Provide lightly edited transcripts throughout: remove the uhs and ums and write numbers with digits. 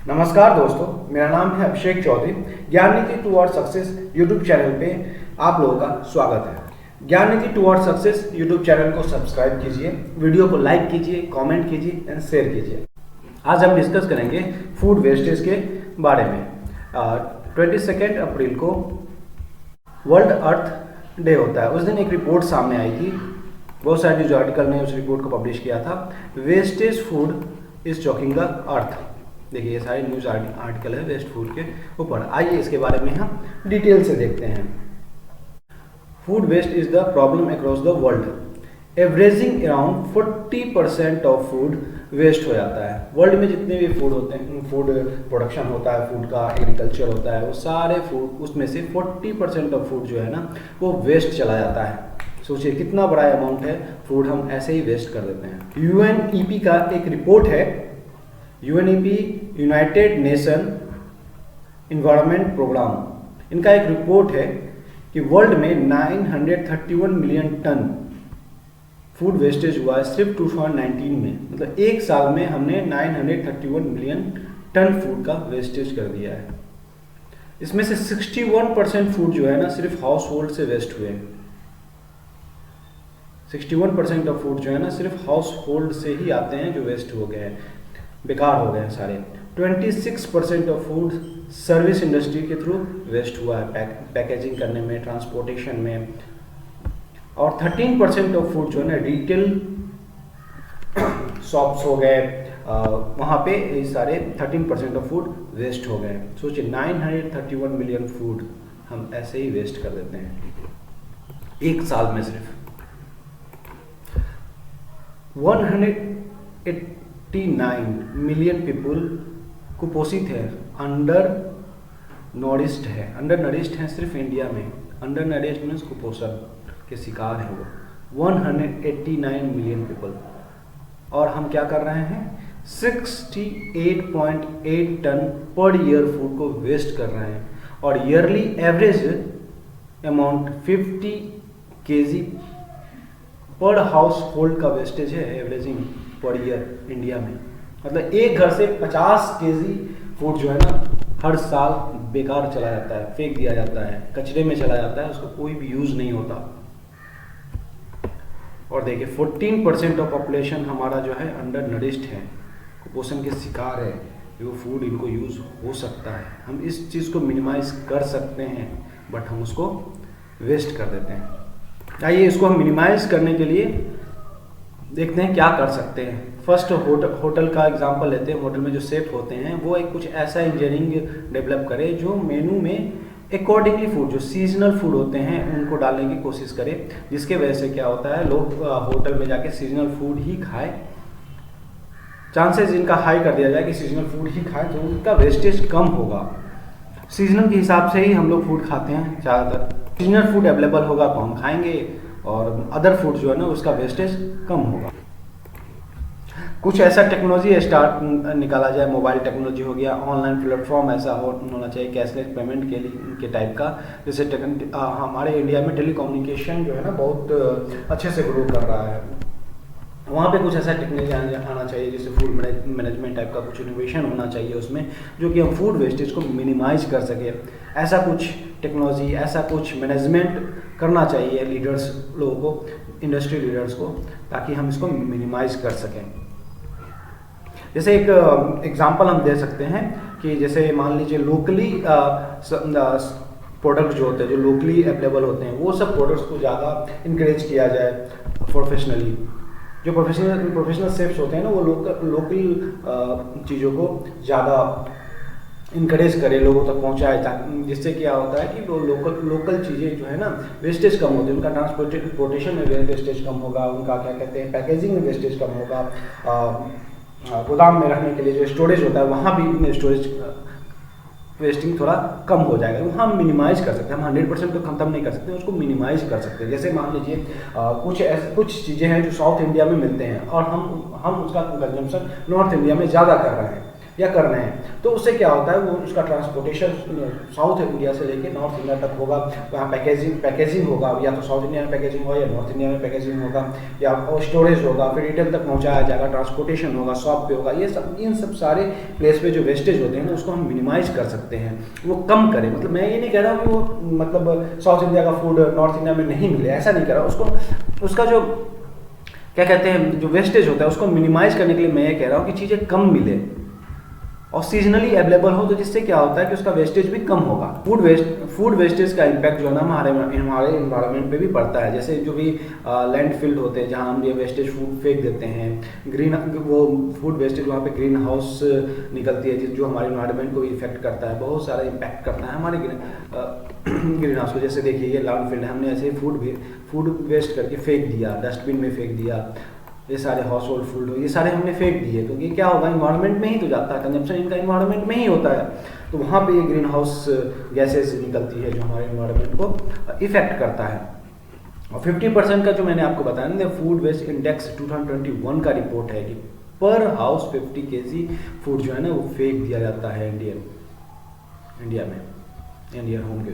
नमस्कार दोस्तों, मेरा नाम है अभिषेक चौधरी। ज्ञान नीति टुवर्ड सक्सेस यूट्यूब चैनल पे आप लोगों का स्वागत है। ज्ञान नीति टुवर्ड सक्सेस यूट्यूब चैनल को सब्सक्राइब कीजिए, वीडियो को लाइक कीजिए, कमेंट कीजिए एंड शेयर कीजिए। आज हम डिस्कस करेंगे फूड वेस्टेज के बारे में। 22 अप्रैल को वर्ल्ड अर्थ डे होता है। उस दिन एक रिपोर्ट सामने आई थी, बहुत सारे न्यूज आर्टिकल ने उस रिपोर्ट को पब्लिश किया था। Wastage food is choking the earth. देखिए ये सारे न्यूज आर्टिकल है वेस्ट फूड के ऊपर। आइए इसके बारे में हम डिटेल से देखते हैं। Food waste is the problem across the world. Averaging around 40% of food waste हो जाता है। वर्ल्ड में जितने भी फूड होते हैं, फूड प्रोडक्शन होता है, फूड का एग्रीकल्चर होता है, वो सारे फूड उसमें से 40% ऑफ फूड जो है ना वो वेस्ट चला जाता है। सोचिए कितना बड़ा अमाउंट है, फूड हम ऐसे ही वेस्ट कर देते हैं। यूएनईपी का एक रिपोर्ट है, UNEP United Nation environment programme, इनका एक रिपोर्ट है कि वर्ल्ड में 931 मिलियन टन फूड वेस्टेज हुआ है सिर्फ 2019 में। मतलब एक साल में हमने 931 मिलियन टन फूड का वेस्टेज कर दिया है। इसमें से 61% फूड जो है ना सिर्फ हाउस होल्ड से वेस्ट हुए हैं। 61% ऑफ फूड जो है ना सिर्फ हाउस होल्ड से ही आते हैं जो वेस्ट हो गए हैं, बेकार हो गए हैं सारे। 26% ऑफ फूड सर्विस इंडस्ट्री के थ्रू वेस्ट हुआ है, पैकेजिंग करने में, ट्रांसपोर्टेशन में। और 13% ऑफ फूड जो है ना रिटेल शॉप्स हो गए, वहाँ पे ये सारे 13% ऑफ फूड वेस्ट हो गए। सोचिए 931 मिलियन फूड हम ऐसे ही वेस्ट कर देते हैं एक साल में। सिर्फ 189 मिलियन पीपुल कुपोषित है, अंडर नॉरिश्ड है सिर्फ इंडिया में। अंडर नॉरिश्ड मीन्स कुपोषण के शिकार है वो 189 मिलियन पीपल। और हम क्या कर रहे हैं, 68.8 टन पर ईयर फूड को वेस्ट कर रहे हैं। और ईयरली एवरेज अमाउंट 50 kg पर हाउस होल्ड का वेस्टेज है, एवरेजिंग पर ईयर इंडिया में। मतलब एक घर से 50 kg फूड जो है ना हर साल बेकार चला जाता है, फेंक दिया जाता है, कचरे में चला जाता है, उसका कोई भी यूज नहीं होता। और देखिए 14% ऑफ पॉपुलेशन हमारा जो है अंडर नरिश्ड है, कुपोषण के शिकार है। वो फूड इनको यूज हो सकता है, हम इस चीज़ को मिनिमाइज कर सकते हैं, बट हम उसको वेस्ट कर देते हैं। आइए इसको हम मिनिमाइज करने के लिए देखते हैं क्या कर सकते हैं। फर्स्ट होटल का एग्जांपल लेते हैं। होटल में जो शेफ होते हैं वो एक कुछ ऐसा इंजीनियरिंग डेवलप करे जो मेनू में अकॉर्डिंगली फूड, जो सीजनल फूड होते हैं उनको डालने की कोशिश करे, जिसके वजह से क्या होता है लोग होटल में जाके सीजनल फूड ही खाए। चांसेस इनका हाई कर दिया जाए कि सीजनल फूड ही खाए तो उनका वेस्टेज कम होगा। सीजनल के हिसाब से ही हम लोग फूड खाते हैं ज़्यादातर। सीजनल फूड अवेलेबल होगा तो हम खाएंगे, और अदर फूड जो है ना उसका वेस्टेज कम होगा। कुछ ऐसा टेक्नोलॉजी निकाला जाए, मोबाइल टेक्नोलॉजी हो गया, ऑनलाइन प्लेटफॉर्म ऐसा होना चाहिए कैशलेस पेमेंट के टाइप का। जैसे हमारे इंडिया में टेलीकम्युनिकेशन जो है ना बहुत अच्छे से ग्रो कर रहा है, वहाँ पे कुछ ऐसा टेक्नोलॉजी आना चाहिए जैसे फूड मैनेजमेंट टाइप का कुछ इनोवेशन होना चाहिए उसमें, जो कि हम फूड वेस्टेज को मिनिमाइज कर सके। ऐसा कुछ टेक्नोलॉजी, ऐसा कुछ मैनेजमेंट करना चाहिए लीडर्स लोगों को, इंडस्ट्री लीडर्स को, ताकि हम इसको मिनिमाइज कर सकें। जैसे एक एग्जांपल हम दे सकते हैं कि जैसे मान लीजिए लोकली प्रोडक्ट जो होते हैं, जो लोकली अवेलेबल होते हैं, वो सब प्रोडक्ट्स को ज़्यादा इंकरेज किया जाए प्रोफेशनली। जो प्रोफेशनल शेफ्स होते हैं ना वो लोकल चीज़ों को ज़्यादा इंकरेज करें, लोगों तक पहुंचाए, जिससे क्या होता है कि वो लोकल चीज़ें जो है ना वेस्टेज कम होती है, उनका ट्रांसपोर्टेशन में वेस्टेज कम होगा, उनका क्या कहते हैं पैकेजिंग में वेस्टेज कम होगा, गोदाम में रखने के लिए जो स्टोरेज होता है वहाँ भी स्टोरेज वेस्टिंग थोड़ा कम हो जाएगा। वो हम मिनिमाइज कर सकते हैं। हम 100% तो खत्म नहीं कर सकते, उसको मिनिमाइज कर सकते हैं। जैसे मान लीजिए कुछ चीज़ें हैं जो साउथ इंडिया में मिलते हैं और हम उसका कंजम्पशन नॉर्थ इंडिया में ज़्यादा कर रहे हैं, या करने हैं, तो उससे क्या होता है, वो उसका ट्रांसपोर्टेशन साउथ इंडिया से लेके नॉर्थ इंडिया तक होगा। वहाँ पैकेजिंग होगा, या तो साउथ इंडिया में पैकेजिंग होगा या नॉर्थ इंडिया में पैकेजिंग होगा, या स्टोरेज होगा, फिर रिटेल तक पहुँचाया जाएगा, ट्रांसपोर्टेशन होगा, शॉप पे होगा। ये सब, इन सब सारे प्लेस पे जो वेस्टेज होते हैं ना, उसको हम मिनिमाइज कर सकते हैं, वो कम करें। मतलब मैं ये नहीं कह रहा हूँ कि वो मतलब साउथ इंडिया का फूड नॉर्थ इंडिया में नहीं मिले, ऐसा नहीं कह रहा। उसको, उसका जो क्या कहते हैं, जो वेस्टेज होता है उसको मिनिमाइज करने के लिए मैं ये कह रहा हूँ कि चीज़ें कम मिले और सीजनली अवेलेबल हो, तो जिससे क्या होता है कि उसका वेस्टेज भी कम होगा। फूड वेस्टेज का इम्पैक्ट जो है ना हमारे इन्वायरमेंट पे भी पड़ता है। जैसे जो भी लैंडफिल होते हैं जहाँ हम ये वेस्टेज फूड फेंक देते हैं, वो फूड वेस्टेज वहाँ पे ग्रीन हाउस निकलती है जो हमारे इन्वायरमेंट को इफेक्ट करता है, बहुत सारा इम्पैक्ट करता है हमारे ग्रीन हाउस को। जैसे देखिए ये लैंडफिल है, हमने ऐसे फूड वेस्ट करके फेंक दिया, डस्टबिन में फेंक दिया, ये सारे हाउस होल्ड फूड ये सारे हमने फेंक दिए, तो ये क्या होगा, इन्वायरमेंट में ही तो जाता है, कंजप्शन इनका इन्वायरमेंट में ही होता है, तो वहाँ पे ये ग्रीन हाउस गैसेस निकलती है जो हमारे इन्वायरमेंट को इफेक्ट करता है। और 50% का जो मैंने आपको बताया ना, फूड वेस्ट इंडेक्स 2021 का रिपोर्ट है कि पर हाउस 50 kg फूड जो है ना वो फेंक दिया जाता है इंडिया में, इंडियन होम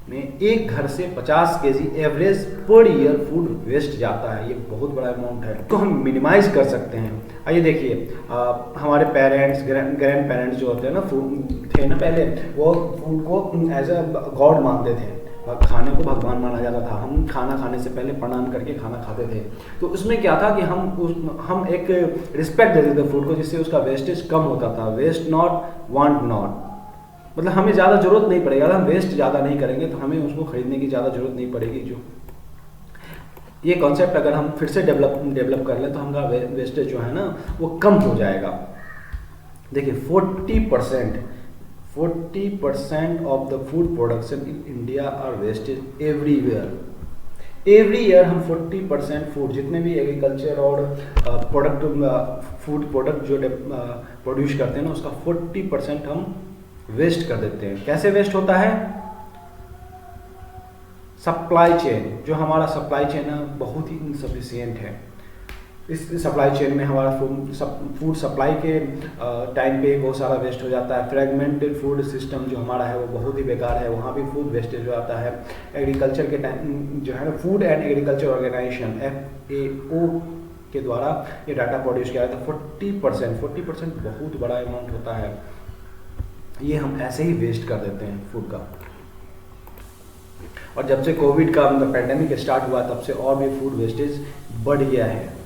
में एक घर से 50 kg average per year food waste जाता है। ये बहुत बड़ा अमाउंट है, तो हम मिनिमाइज कर सकते हैं। आइए देखिए, हमारे पेरेंट्स, ग्रैंड पेरेंट्स जो होते हैं ना, फूड थे ना पहले, वो फूड को एज अ गॉड मानते थे, खाने को भगवान माना जाता था। हम खाना खाने से पहले प्रणाम करके खाना खाते थे, तो उसमें क्या था कि हम एक रिस्पेक्ट देते थे फूड को, जिससे उसका वेस्टेज कम होता था। वेस्ट नॉट, वांट नॉट, मतलब हमें ज़्यादा ज़रूरत नहीं पड़ेगी, अगर हम वेस्ट ज़्यादा नहीं करेंगे तो हमें उसको खरीदने की ज़्यादा ज़रूरत नहीं पड़ेगी। जो ये कॉन्सेप्ट अगर हम फिर से डेवलप कर लें तो हमारा वेस्टेज जो है ना वो कम हो जाएगा। देखिए 40% of the food production in India are wastage everywhere. Every year हम 40% फूड, जितने भी एग्रीकल्चर और फूड प्रोडक्ट जो प्रोड्यूस करते हैं ना, उसका 40% हम वेस्ट कर देते हैं। कैसे वेस्ट होता है? सप्लाई चेन, जो हमारा सप्लाई चेन है बहुत ही इनसफिशियंट है। इस सप्लाई चेन में हमारा फूड सप्लाई के टाइम पे बहुत सारा वेस्ट हो जाता है। फ्रेगमेंटेड फूड सिस्टम जो हमारा है वो बहुत ही बेकार है, वहाँ भी फूड वेस्टेज हो जाता है। एग्रीकल्चर के टाइम जो है ना, food and agriculture organisation FAO के द्वारा ये डाटा प्रोड्यूस किया जाता है। 40% बहुत बड़ा अमाउंट होता है, ये हम ऐसे ही वेस्ट कर देते हैं फूड का। और जब से कोविड का पैंडेमिक स्टार्ट हुआ तब से और भी फूड वेस्टेज बढ़ गया है।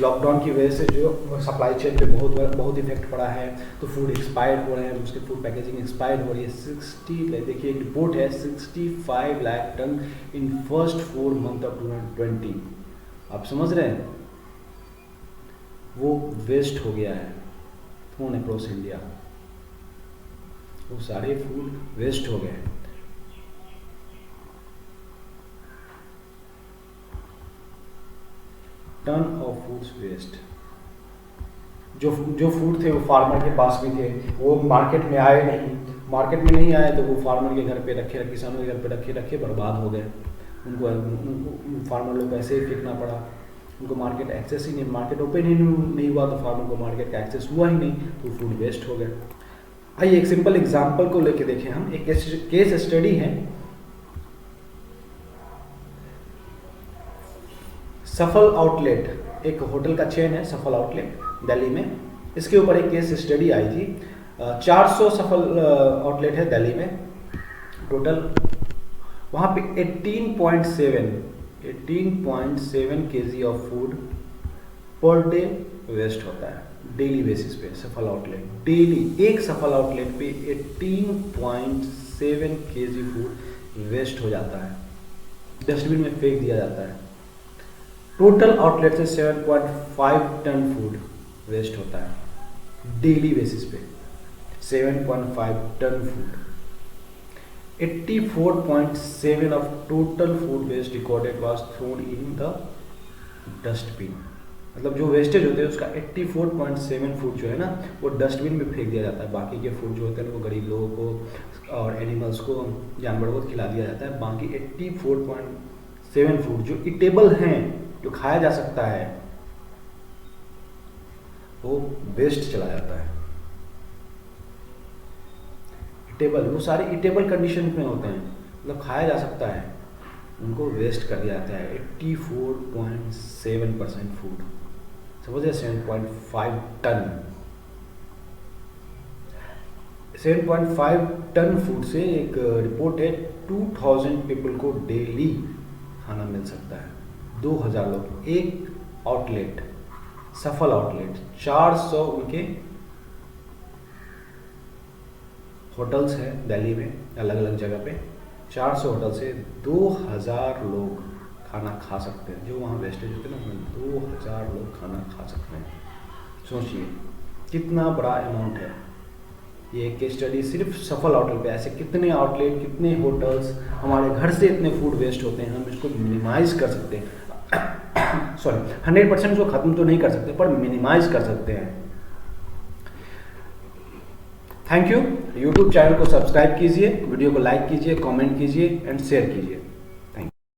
लॉकडाउन की वजह से जो सप्लाई चेन पे बहुत इफेक्ट पड़ा है, तो फूड एक्सपायर हो रहे हैं, उसके फूड पैकेजिंग एक्सपायर हो रही है। 60 देखिए एक रिपोर्ट है, 65 lakh ton in first 4 month of 2020। आप समझ रहे हैं, वो वेस्ट हो गया है ऑन अक्रॉस इंडिया, वो सारे फूड वेस्ट हो गए। Ton of foods waste. जो फूड थे वो फार्मर के पास भी थे, वो मार्केट में आए नहीं आए, तो वो फार्मर के घर पे रखे, किसानों के घर पे रखे बर्बाद हो गए। उनको फार्मर लोग को ऐसे ही फेंकना पड़ा, उनको मार्केट एक्सेस ही नहीं, मार्केट ओपन ही नहीं हुआ, तो फार्मर को मार्केट का एक्सेस हुआ ही नहीं, तो फूड वेस्ट हो गए। आइए एक सिंपल एग्जांपल को लेके देखें हम। एक केस स्टडी है, सफल आउटलेट, एक होटल का चेन है सफल आउटलेट दिल्ली में। इसके ऊपर एक केस स्टडी आई थी। 400 सफल आउटलेट है दिल्ली में टोटल। वहाँ पे 18.7 kg of food per day waste होता है, डेली बेसिस पे। सफल आउटलेट डेली, एक सफल आउटलेट पे 18.7 kg फूड वेस्ट हो जाता है, डस्टबिन में फेंक दिया जाता है। टोटल आउटलेट से 7.5 टन फूड वेस्ट होता है डेली बेसिस पे। 7.5 ton food, 84.7 of total food waste recorded was thrown in the dustbin. मतलब जो वेस्टेज होते हैं उसका 84.7 फूड जो है ना वो डस्टबिन में फेंक दिया जाता है। बाकी के फूड जो होते हैं वो गरीब लोगों को और एनिमल्स को, जानवरों को खिला दिया जाता है। बाकी 84.7 फूड जो ईटेबल हैं, जो खाया जा सकता है, वो वेस्ट चला जाता है। टेबल, वो सारे ईटेबल कंडीशन में होते हैं, मतलब खाया जा सकता है, उनको वेस्ट कर दिया जाता है। 84.7% फूड, समझिए 7.5 टन, 7.5 टन फूड से एक रिपोर्ट है 2000 पीपल को डेली खाना मिल सकता है। 2000 लोग, एक आउटलेट, सफल आउटलेट, 400 उनके होटल्स हैं दिल्ली में, अलग अलग जगह पे 400 होटल से 2000 लोग खाना खा सकते हैं। जो वहाँ वेस्टेज होते हैं ना, 2000 लोग खाना खा सकते हैं। सोचिए कितना बड़ा अमाउंट है। ये केस स्टडी सिर्फ सफल आउटलेट पे, ऐसे कितने आउटलेट, कितने होटल्स, हमारे घर से इतने फूड वेस्ट होते हैं, हम इसको मिनिमाइज कर सकते हैं। सॉरी, 100% इसको ख़त्म तो नहीं कर सकते, पर मिनिमाइज कर सकते हैं। Thank you. यूट्यूब चैनल को सब्सक्राइब कीजिए, वीडियो को लाइक कीजिए, कमेंट कीजिए एंड शेयर कीजिए।